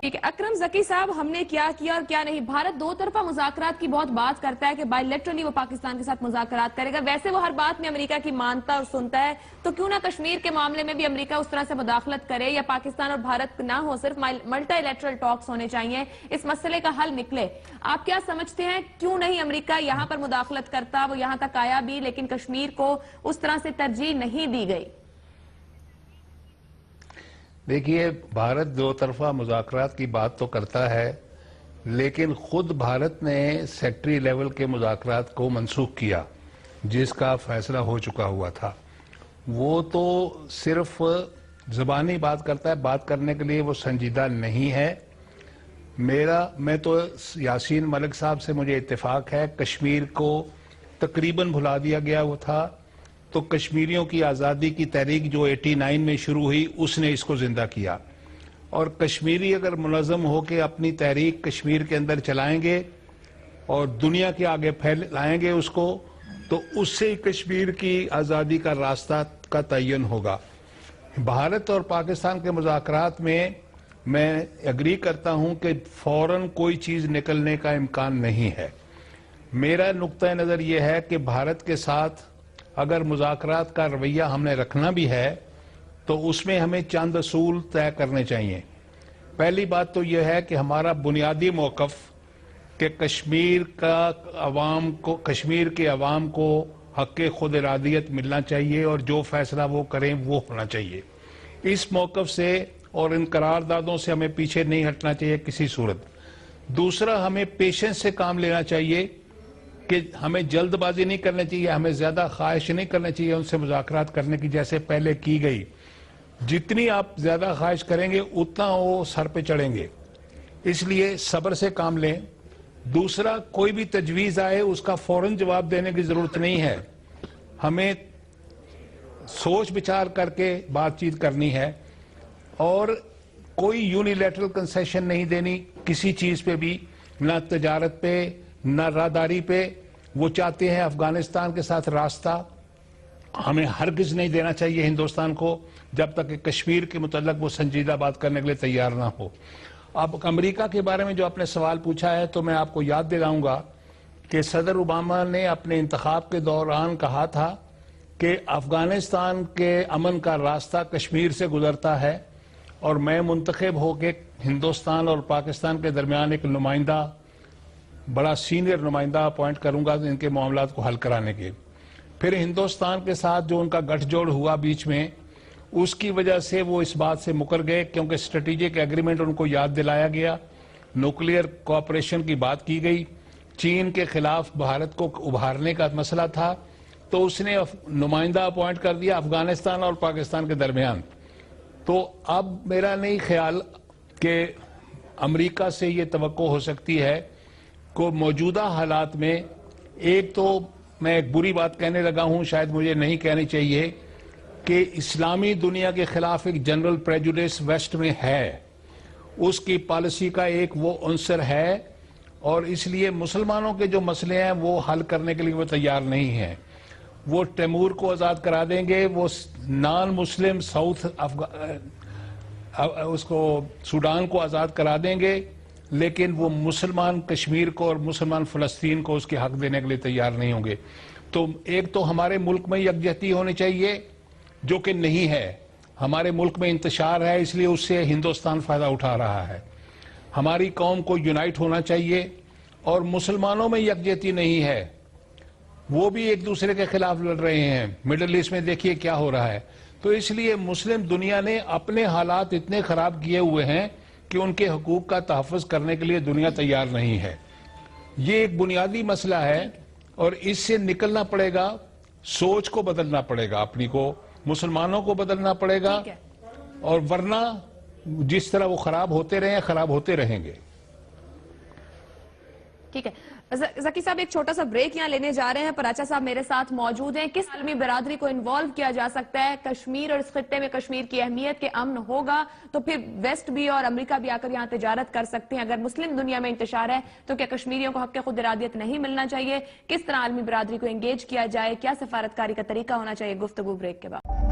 ٹھیک ہے اکرم ذکی صاحب، ہم نے کیا کیا اور کیا نہیں. بھارت دو طرفہ مذاکرات کی بہت بات کرتا ہے کہ بائی لیٹرلی وہ پاکستان کے ساتھ مذاکرات کرے گا. ویسے وہ ہر بات میں امریکہ کی مانتا اور سنتا ہے, تو کیوں نہ کشمیر کے معاملے میں بھی امریکہ اس طرح سے مداخلت کرے, یا پاکستان اور بھارت نہ ہو, صرف ملٹی لیٹرل ٹاکس ہونے چاہیے, اس مسئلے کا حل نکلے. آپ کیا سمجھتے ہیں کیوں نہیں امریکہ یہاں پر مداخلت کرتا؟ وہ یہاں تک آیا بھی لیکن کشمیر کو اس طرح سے ترجیح نہیں دی گئی. دیکھیے, بھارت دو طرفہ مذاکرات کی بات تو کرتا ہے, لیکن خود بھارت نے سیکٹری لیول کے مذاکرات کو منسوخ کیا جس کا فیصلہ ہو چکا ہوا تھا. وہ تو صرف زبانی بات کرتا ہے, بات کرنے کے لیے وہ سنجیدہ نہیں ہے. میں تو یاسین ملک صاحب سے مجھے اتفاق ہے, کشمیر کو تقریباً بھلا دیا گیا وہ تھا, تو کشمیریوں کی آزادی کی تحریک جو 89 میں شروع ہوئی اس نے اس کو زندہ کیا. اور کشمیری اگر منظم ہو کے اپنی تحریک کشمیر کے اندر چلائیں گے اور دنیا کے آگے پھیلائیں گے اس کو, تو اس سے کشمیر کی آزادی کا راستہ کا تعین ہوگا. بھارت اور پاکستان کے مذاکرات میں اگری کرتا ہوں کہ فوراً کوئی چیز نکلنے کا امکان نہیں ہے. میرا نقطہ نظر یہ ہے کہ بھارت کے ساتھ اگر مذاکرات کا رویہ ہم نے رکھنا بھی ہے تو اس میں ہمیں چند اصول طے کرنے چاہیے. پہلی بات تو یہ ہے کہ ہمارا بنیادی موقف کہ کشمیر کے عوام کو حق خود ارادیت ملنا چاہیے اور جو فیصلہ وہ کریں وہ ہونا چاہیے. اس موقف سے اور ان قراردادوں سے ہمیں پیچھے نہیں ہٹنا چاہیے کسی صورت. دوسرا, ہمیں پیشنس سے کام لینا چاہیے کہ ہمیں جلد بازی نہیں کرنی چاہیے, ہمیں زیادہ خواہش نہیں کرنی چاہیے ان سے مذاکرات کرنے کی جیسے پہلے کی گئی. جتنی آپ زیادہ خواہش کریں گے اتنا وہ سر پہ چڑھیں گے, اس لیے صبر سے کام لیں. دوسرا, کوئی بھی تجویز آئے اس کا فوراً جواب دینے کی ضرورت نہیں ہے, ہمیں سوچ بچار کر کے بات چیت کرنی ہے اور کوئی یونیلیٹرل کنسیشن نہیں دینی کسی چیز پہ بھی, نہ تجارت پہ نہ راہداری پہ. وہ چاہتے ہیں افغانستان کے ساتھ راستہ, ہمیں ہرگز نہیں دینا چاہیے ہندوستان کو جب تک کہ کشمیر کے متعلق وہ سنجیدہ بات کرنے کے لیے تیار نہ ہو. اب امریکہ کے بارے میں جو آپ نے سوال پوچھا ہے تو میں آپ کو یاد دلاؤں گا کہ صدر اوباما نے اپنے انتخاب کے دوران کہا تھا کہ افغانستان کے امن کا راستہ کشمیر سے گزرتا ہے اور میں منتخب ہو کے ہندوستان اور پاکستان کے درمیان ایک نمائندہ, بڑا سینئر نمائندہ اپوائنٹ کروں گا ان کے معاملات کو حل کرانے کے. پھر ہندوستان کے ساتھ جو ان کا گٹھ جوڑ ہوا بیچ میں, اس کی وجہ سے وہ اس بات سے مکر گئے کیونکہ اسٹریٹجک ایگریمنٹ ان کو یاد دلایا گیا, نیوکلیئر کوآپریشن کی بات کی گئی, چین کے خلاف بھارت کو ابھارنے کا مسئلہ تھا, تو اس نے نمائندہ اپوائنٹ کر دیا افغانستان اور پاکستان کے درمیان. تو اب میرا نہیں خیال کہ امریکہ سے یہ توقع ہو سکتی ہے کو موجودہ حالات میں. ایک تو میں ایک بری بات کہنے لگا ہوں, شاید مجھے نہیں کہنی چاہیے, کہ اسلامی دنیا کے خلاف ایک جنرل پریجوڈس ویسٹ میں ہے, اس کی پالیسی کا ایک وہ عنصر ہے, اور اس لیے مسلمانوں کے جو مسئلے ہیں وہ حل کرنے کے لیے وہ تیار نہیں ہیں. وہ تیمور کو آزاد کرا دیں گے, وہ نان مسلم اس کو سوڈان کو آزاد کرا دیں گے, لیکن وہ مسلمان کشمیر کو اور مسلمان فلسطین کو اس کے حق دینے کے لیے تیار نہیں ہوں گے. تو ایک تو ہمارے ملک میں یکجہتی ہونی چاہیے جو کہ نہیں ہے. ہمارے ملک میں انتشار ہے اس لیے اس سے ہندوستان فائدہ اٹھا رہا ہے. ہماری قوم کو یونائٹ ہونا چاہیے, اور مسلمانوں میں یکجہتی نہیں ہے, وہ بھی ایک دوسرے کے خلاف لڑ رہے ہیں. مڈل ایسٹ میں دیکھیے کیا ہو رہا ہے. تو اس لیے مسلم دنیا نے اپنے حالات اتنے خراب کیے ہوئے ہیں کہ ان کے حقوق کا تحفظ کرنے کے لیے دنیا تیار نہیں ہے. یہ ایک بنیادی مسئلہ ہے اور اس سے نکلنا پڑے گا, سوچ کو بدلنا پڑے گا, اپنی کو, مسلمانوں کو بدلنا پڑے گا, اور ورنہ جس طرح وہ خراب ہوتے رہے ہیں خراب ہوتے رہیں گے. ٹھیک ہے ذکی صاحب, ایک چھوٹا سا بریک یہاں لینے جا رہے ہیں. پراچا صاحب میرے ساتھ موجود ہیں. کس عالمی برادری کو انوالو کیا جا سکتا ہے کشمیر اور اس خطے میں کشمیر کی اہمیت کے امن ہوگا تو پھر ویسٹ بھی اور امریکہ بھی آ کر یہاں تجارت کر سکتے ہیں. اگر مسلم دنیا میں انتشار ہے تو کیا کشمیریوں کو حق خود ارادیت نہیں ملنا چاہیے؟ کس طرح عالمی برادری کو انگیج کیا جائے؟ کیا سفارتکاری کا طریقہ ہونا چاہیے؟ گفتگو بریک کے بعد.